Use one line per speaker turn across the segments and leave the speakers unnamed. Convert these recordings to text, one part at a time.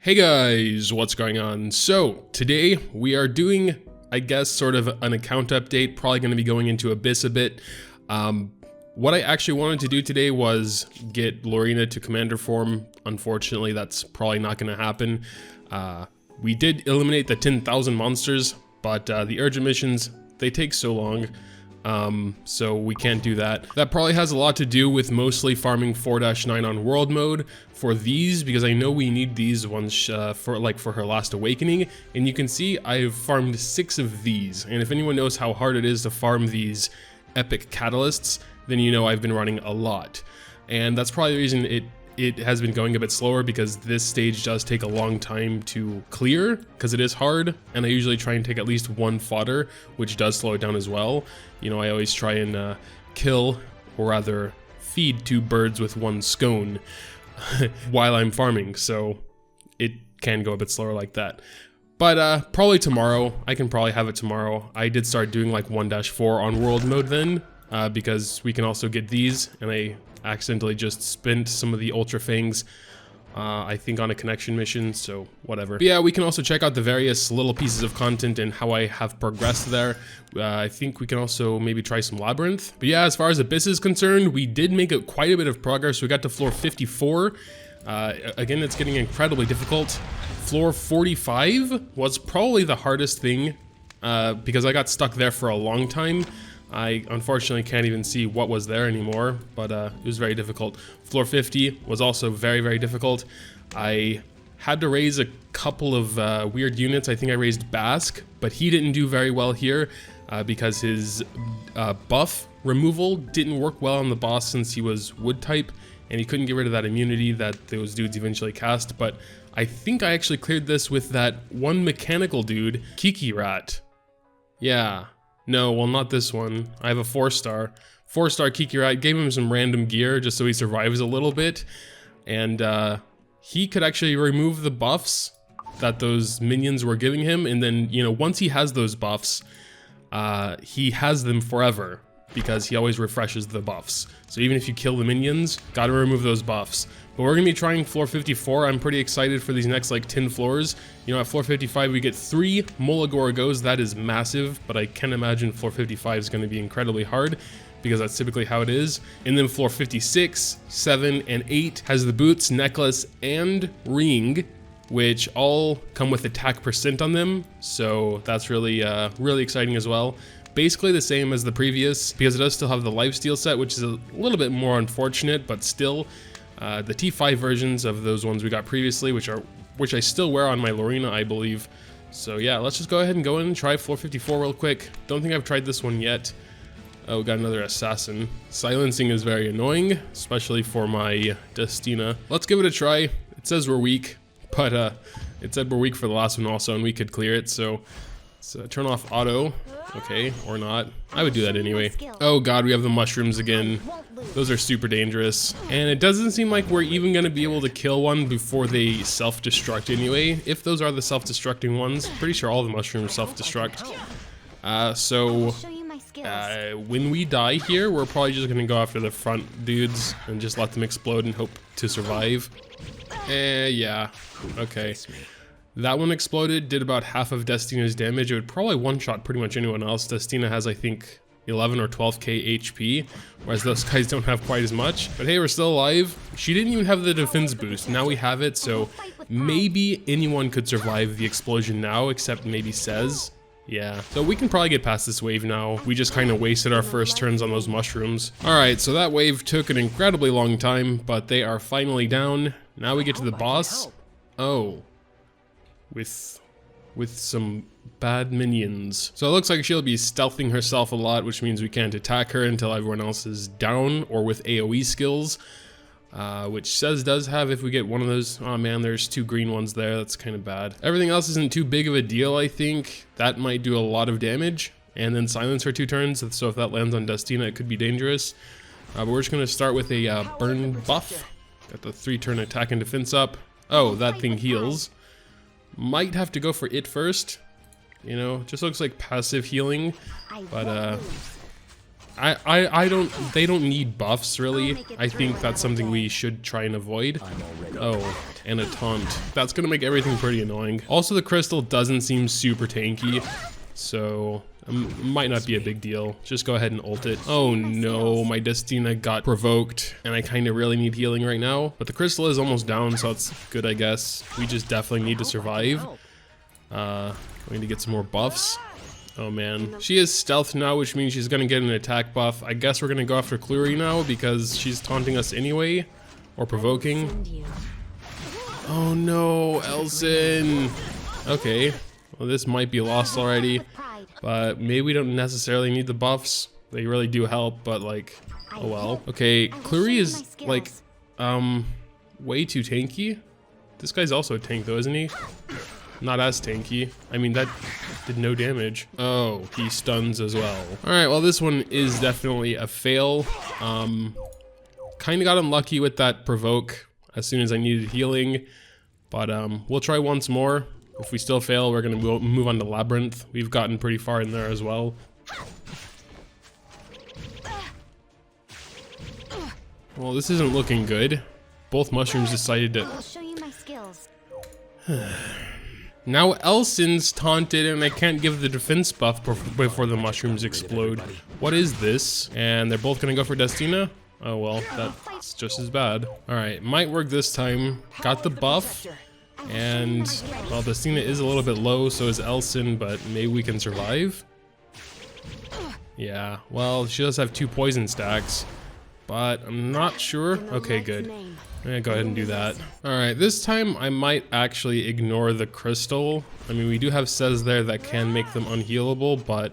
Hey guys, what's going on? So today we are doing, I guess, sort of an account update, probably going to be going into Abyss a bit. What I actually wanted to do today was get Lorina to commander form. Unfortunately, that's probably not going to happen. We did eliminate the 10,000 monsters, but the urgent missions, they take so long. So we can't do that. That probably has a lot to do with mostly farming 4-9 on world mode for these, because I know we need these ones for her last awakening. And you can see I've farmed 6 of these. And if anyone knows how hard it is to farm these epic catalysts, then you know I've been running a lot. And that's probably the reason it has been going a bit slower, because this stage does take a long time to clear because it is hard, and I usually try and take at least one fodder, which does slow it down as well. You know, I always try and kill, or rather feed 2 birds with 1 scone while I'm farming, so it can go a bit slower like that. But probably tomorrow, I can probably have it tomorrow. I did start doing like 1-4 on world mode then, because we can also get these, and I accidentally just spent some of the Ultra Fangs, I think on a connection mission, so whatever. But yeah, we can also check out the various little pieces of content and how I have progressed there. I think we can also maybe try some Labyrinth. But yeah, as far as Abyss is concerned, we did make quite a bit of progress. We got to floor 54. Again, it's getting incredibly difficult. Floor 45 was probably the hardest thing, because I got stuck there for a long time. I unfortunately can't even see what was there anymore, but it was very difficult. Floor 50 was also very, very difficult. I had to raise a couple of weird units. I think I raised Basque, but he didn't do very well here because his buff removal didn't work well on the boss since he was wood type, and he couldn't get rid of that immunity that those dudes eventually cast. But I think I actually cleared this with that one mechanical dude, Kiki Rat. Yeah. No, well, not this one. I have a 4-star. 4-star Kiki Rat. Gave him some random gear just so he survives a little bit. And he could actually remove the buffs that those minions were giving him. And then, you know, once he has those buffs, he has them forever, because he always refreshes the buffs. So even if you kill the minions, gotta remove those buffs. But we're gonna be trying floor 54. I'm pretty excited for these next like 10 floors. You know, at floor 55 we get 3 Molagorgos. That is massive, but I can imagine floor 55 is gonna be incredibly hard, because that's typically how it is. And then floor 56, 7, and 8 has the boots, necklace, and ring, which all come with attack % on them. So that's really, really exciting as well. Basically the same as the previous, because it does still have the lifesteal set, which is a little bit more unfortunate, but still the T5 versions of those ones we got previously, which I still wear on my Lorina, I believe. So yeah, let's just go ahead and go in and try floor 54 real quick. Don't think I've tried this one yet. Oh, got another assassin. Silencing is very annoying, especially for my Destina. Let's give it a try. It says we're weak, but it said we're weak for the last one also, and we could clear it, so let's turn off auto. Okay, or not. I would do that anyway. Oh god, we have the mushrooms again. Those are super dangerous. And it doesn't seem like we're even going to be able to kill one before they self-destruct anyway. If those are the self-destructing ones, pretty sure all the mushrooms self-destruct. So when we die here, we're probably just going to go after the front dudes and just let them explode and hope to survive. Yeah. Okay. That one exploded, did about half of Destina's damage. It would probably one-shot pretty much anyone else. Destina has, I think, 11 or 12k HP, whereas those guys don't have quite as much. But hey, we're still alive. She didn't even have the defense boost. Now we have it, so maybe anyone could survive the explosion now, except maybe Sez. Yeah, so we can probably get past this wave now. We just kind of wasted our first turns on those mushrooms. Alright, so that wave took an incredibly long time, but they are finally down. Now we get to the boss. Oh. With some bad minions. So it looks like she'll be stealthing herself a lot, which means we can't attack her until everyone else is down, or with AoE skills, which Sez does have if we get one of those. Oh man, there's 2 green ones there. That's kind of bad. Everything else isn't too big of a deal, I think. That might do a lot of damage, and then silence for 2 turns, so if that lands on Destina, it could be dangerous. But we're just going to start with a burn buff. Got the 3-turn attack and defense up. Oh, that thing heals. Might have to go for it first. You know, just looks like passive healing, but they don't need buffs really. I think that's something we should try and avoid. Oh, and a taunt. That's gonna make everything pretty annoying. Also, the crystal doesn't seem super tanky, so might not be a big deal. Just go ahead and ult it. Oh no, my Destina got provoked, and I kind of really need healing right now. But the crystal is almost down, so that's good, I guess. We just definitely need to survive. Going to get some more buffs. Oh man. She is stealth now, which means she's gonna get an attack buff. I guess we're gonna go after Clury now because she's taunting us anyway. Or provoking. Oh no, Elson. Okay. Well, this might be lost already. But maybe we don't necessarily need the buffs. They really do help, but like, oh well. Okay, Clury is like, way too tanky. This guy's also a tank though, isn't he? Not as tanky. I mean, that did no damage. Oh, he stuns as well. All right, well, this one is definitely a fail. Kind of got unlucky with that provoke as soon as I needed healing. But we'll try once more. If we still fail, we're gonna move on to Labyrinth. We've gotten pretty far in there as well. Well, this isn't looking good. Both mushrooms decided to...
I'll show you my skills.
Now Elson's taunted and I can't give the defense buff before the mushrooms explode. What is this? And they're both gonna go for Destina? Oh well, that's just as bad. Alright, might work this time. Got the buff. And, well, Destina is a little bit low, so is Elson, but maybe we can survive? Yeah, well, she does have 2 poison stacks, but I'm not sure. Okay, good. Yeah, go ahead and do that. Alright, this time I might actually ignore the crystal. I mean, we do have Sez there that can make them unhealable, but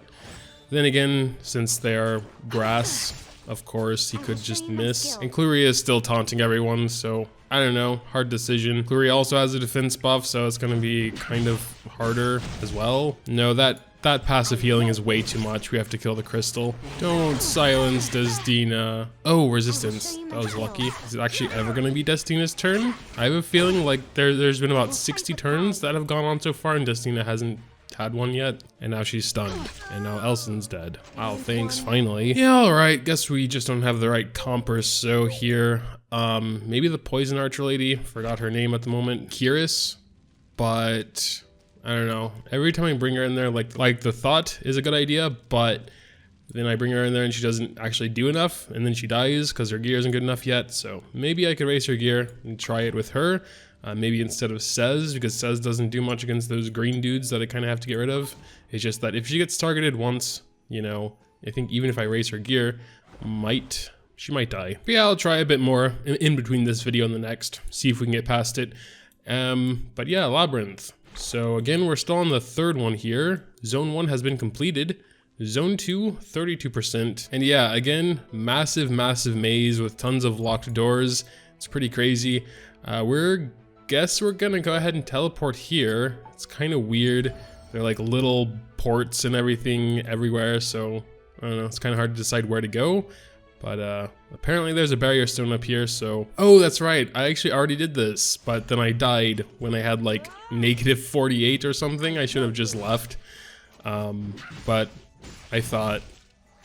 then again, since they are grass, of course, he could just miss. And Clury is still taunting everyone, so I don't know, hard decision. Clury also has a defense buff, so it's gonna be kind of harder as well. No, that passive healing is way too much. We have to kill the crystal. Don't silence Destina. Oh, resistance. That was lucky. Is it actually ever gonna be Destina's turn? I have a feeling like there's been about 60 turns that have gone on so far, and Destina hasn't had one yet, and now she's stunned, and now Elson's dead. Wow, thanks, finally. Yeah, alright, guess we just don't have the right comp or so here. Maybe the poison archer lady, forgot her name at the moment, Kiris, but I don't know. Every time I bring her in there, like the thought is a good idea, but then I bring her in there and she doesn't actually do enough, and then she dies because her gear isn't good enough yet, so maybe I could raise her gear and try it with her. Maybe instead of Sez, because Sez doesn't do much against those green dudes that I kind of have to get rid of. It's just that if she gets targeted once, you know, I think even if I raise her gear, she might die. But yeah, I'll try a bit more in between this video and the next, see if we can get past it. But yeah, Labyrinth. So again, we're still on the 3rd one here. Zone 1 has been completed. Zone 2, 32%. And yeah, again, massive maze with tons of locked doors. It's pretty crazy. Guess we're gonna go ahead and teleport here. It's kind of weird. They're like little ports and everything everywhere, so I don't know, it's kind of hard to decide where to go. But apparently there's a barrier stone up here, so... Oh, that's right, I actually already did this, but then I died when I had like -48 or something. I should have just left. But I thought,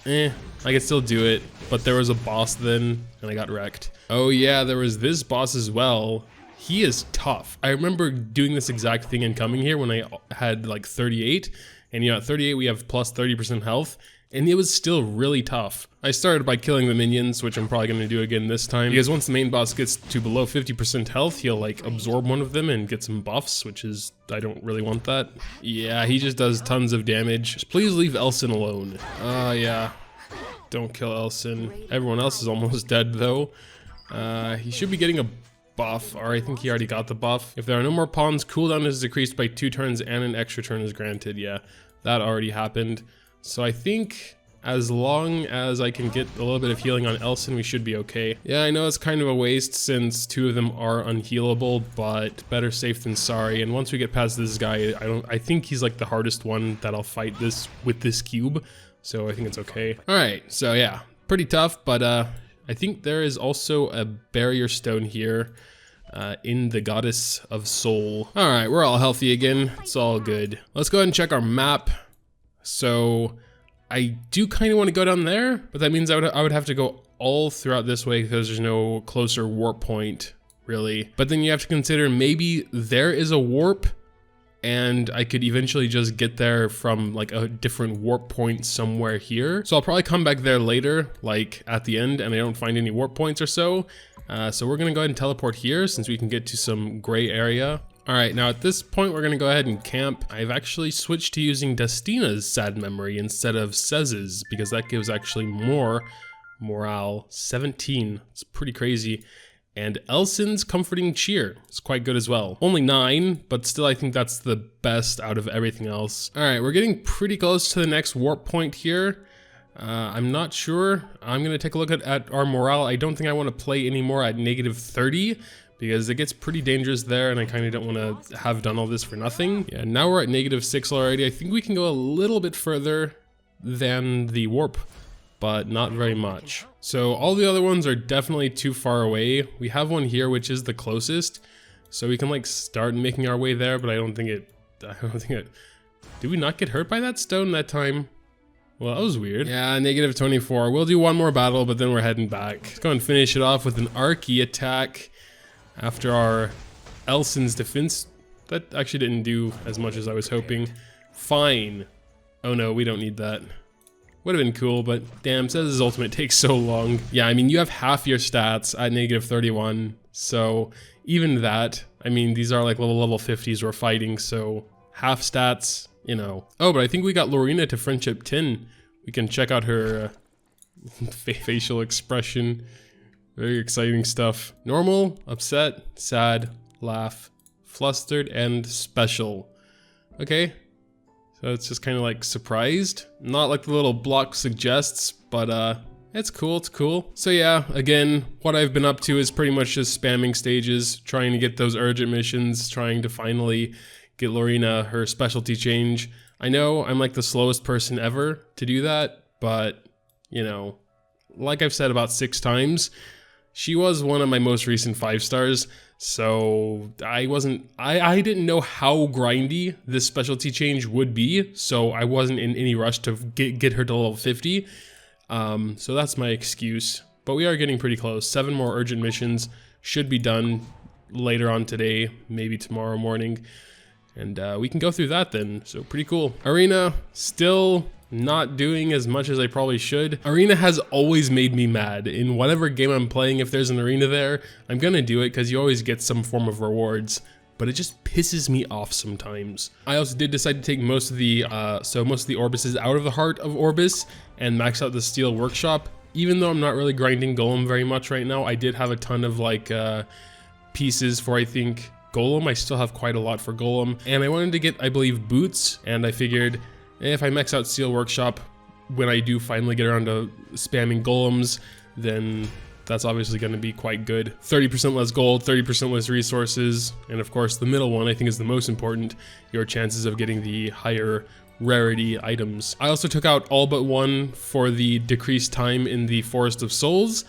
I could still do it, but there was a boss then, and I got wrecked. Oh yeah, there was this boss as well. He is tough. I remember doing this exact thing and coming here when I had like 38, and you know, at 38 we have plus 30% health, and it was still really tough. I started by killing the minions, which I'm probably going to do again this time, because once the main boss gets to below 50% health, he'll like absorb one of them and get some buffs, which is, I don't really want that. Yeah, he just does tons of damage. Just please leave Elson alone. Yeah, don't kill Elson. Everyone else is almost dead though. He should be getting a buff, or I think he already got the buff. If there are no more pawns, cooldown is decreased by 2 turns and an extra turn is granted. Yeah, that already happened. So I think as long as I can get a little bit of healing on Elson, we should be okay. Yeah, I know it's kind of a waste since 2 of them are unhealable, but better safe than sorry. And once we get past this guy, I think he's like the hardest one that I'll fight with this cube. So I think it's okay. All right, so yeah, pretty tough, but I think there is also a barrier stone here in the Goddess of Soul. All right, we're all healthy again. It's all good. Let's go ahead and check our map. So I do kind of want to go down there, but that means I would have to go all throughout this way because there's no closer warp point, really. But then you have to consider maybe there is a warp and I could eventually just get there from like a different warp point somewhere here. So I'll probably come back there later, like at the end, and I don't find any warp points or so. So we're gonna go ahead and teleport here since we can get to some gray area. All right, now at this point, we're gonna go ahead and camp. I've actually switched to using Destina's sad memory instead of Cez's because that gives actually more morale, 17. It's pretty crazy. And Elson's comforting cheer is quite good as well. Only 9, but still I think that's the best out of everything else. All right, we're getting pretty close to the next warp point here. I'm not sure. I'm gonna take a look at our morale. I don't think I wanna play anymore at -30 because it gets pretty dangerous there and I kinda don't wanna have done all this for nothing. Yeah, now we're at -6 already. I think we can go a little bit further than the warp, but not very much. So all the other ones are definitely too far away. We have one here which is the closest, so we can like start making our way there, but I don't think it, did we not get hurt by that stone that time? Well, that was weird. Yeah, -24. We'll do one more battle, but then we're heading back. Let's go and finish it off with an Archie attack after our Elson's defense. That actually didn't do as much as I was hoping. Fine. Oh no, we don't need that. Would have been cool, but damn, says his ultimate takes so long. Yeah, I mean, you have half your stats at -31, so even that, I mean, these are like level 50s we're fighting, so half stats, you know. Oh, but I think we got Lorina to friendship 10. We can check out her facial expression. Very exciting stuff. Normal, upset, sad, laugh, flustered, and special. Okay. So it's just kind of like surprised. Not like the little block suggests, but it's cool, it's cool. So yeah, again, what I've been up to is pretty much just spamming stages, trying to get those urgent missions, trying to finally get Lorina her specialty change. I know I'm like the slowest person ever to do that, but you know, like I've said about 6 times, she was one of my most recent 5 stars. So I didn't know how grindy this specialty change would be, so I wasn't in any rush to get her to level 50. So that's my excuse. But we are getting pretty close. 7 more urgent missions should be done later on today, maybe tomorrow morning. And we can go through that then, so pretty cool. Arena, still not doing as much as I probably should. Arena has always made me mad. In whatever game I'm playing, if there's an arena there, I'm gonna do it because you always get some form of rewards, but it just pisses me off sometimes. I also did decide to take most of the Orbuses out of the heart of Orbis and max out the Steel Workshop. Even though I'm not really grinding Golem very much right now, I did have a ton of like pieces for, I think, Golem. I still have quite a lot for Golem, and I wanted to get, I believe, boots, and I figured if I max out Steel Workshop, when I do finally get around to spamming Golems, then that's obviously going to be quite good. 30% less gold, 30% less resources, and of course the middle one I think is the most important, your chances of getting the higher rarity items. I also took out all but one for the decreased time in the Forest of Souls.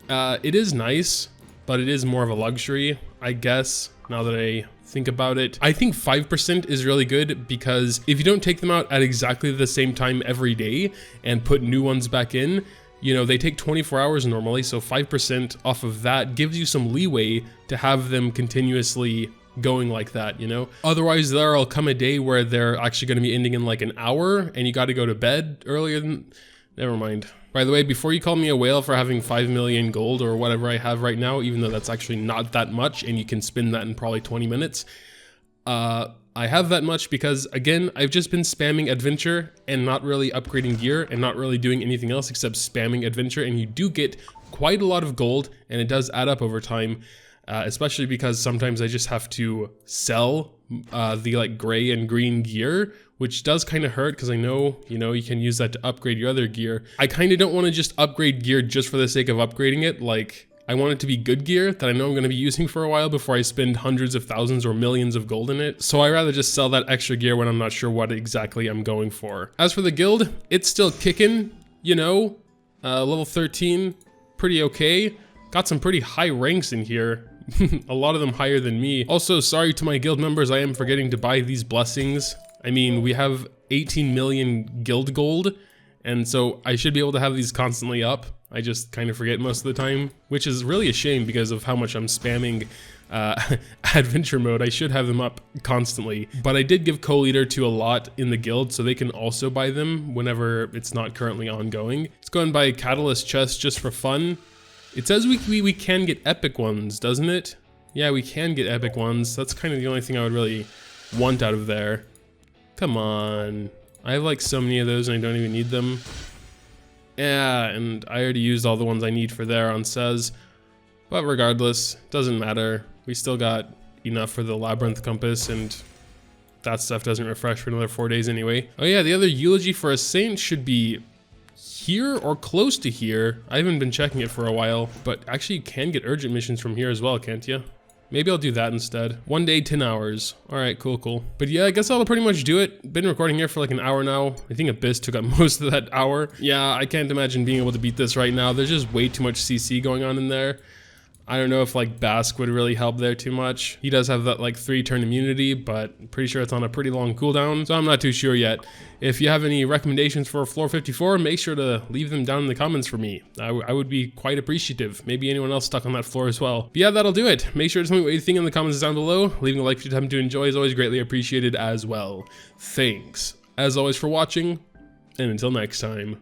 It is nice, but it is more of a luxury, I guess, now that I think about it. I think 5% is really good because if you don't take them out at exactly the same time every day and put new ones back in, you know, they take 24 hours normally, so 5% off of that gives you some leeway to have them continuously going like that, you know? Otherwise, there'll come a day where they're actually going to be ending in like an hour and you got to go to bed earlier than... Never mind. By the way, before you call me a whale for having 5 million gold or whatever I have right now, even though that's actually not that much and you can spend that in probably 20 minutes, I have that much because, again, I've just been spamming adventure and not really upgrading gear and not really doing anything else except spamming adventure, and you do get quite a lot of gold and it does add up over time, especially because sometimes I just have to sell the like gray and green gear, which does kind of hurt because I know, you know, you can use that to upgrade your other gear. I kind of don't want to just upgrade gear just for the sake of upgrading it. Like, I want it to be good gear that I know I'm going to be using for a while before I spend hundreds of thousands or millions of gold in it. So I rather just sell that extra gear when I'm not sure what exactly I'm going for. As for the guild, it's still kicking, you know, level 13, pretty okay. Got some pretty high ranks in here. A lot of them higher than me. Also, sorry to my guild members, I am forgetting to buy these blessings. I mean, we have 18 million guild gold, And so I should be able to have these constantly up. I just kind of forget most of the time, which is really a shame because of how much I'm spamming adventure mode. I should have them up constantly, but I did give co-leader to a lot in the guild, so they can also buy them whenever it's not currently ongoing. Let's go and buy catalyst chests just for fun. It says we can get epic ones, doesn't it? Yeah, we can get epic ones. That's kind of the only thing I would really want out of there. Come on. I have like so many of those and I don't even need them. Yeah, and I already used all the ones I need for there on Says. But regardless, doesn't matter. We still got enough for the Labyrinth compass, and that stuff doesn't refresh for another 4 days anyway. Oh yeah, the other eulogy for a saint should be here or close to here. I haven't been checking it for a while, but actually you can get urgent missions from here as well, can't you? Maybe I'll do that instead. 1 day, 10 hours. All right, cool. But yeah, I guess that'll pretty much do it. Been recording here for like an hour now. I think Abyss took up most of that hour. Yeah, I can't imagine being able to beat this right now. There's just way too much CC going on in there. I don't know if like Bask would really help there too much. He does have that like 3-turn immunity, but I'm pretty sure it's on a pretty long cooldown, so I'm not too sure yet. If you have any recommendations for Floor 54, make sure to leave them down in the comments for me. I would be quite appreciative. Maybe anyone else stuck on that floor as well. But yeah, that'll do it. Make sure to tell me what you think in the comments down below. Leaving a like if you have to enjoy is always greatly appreciated as well. Thanks, as always, for watching, and until next time.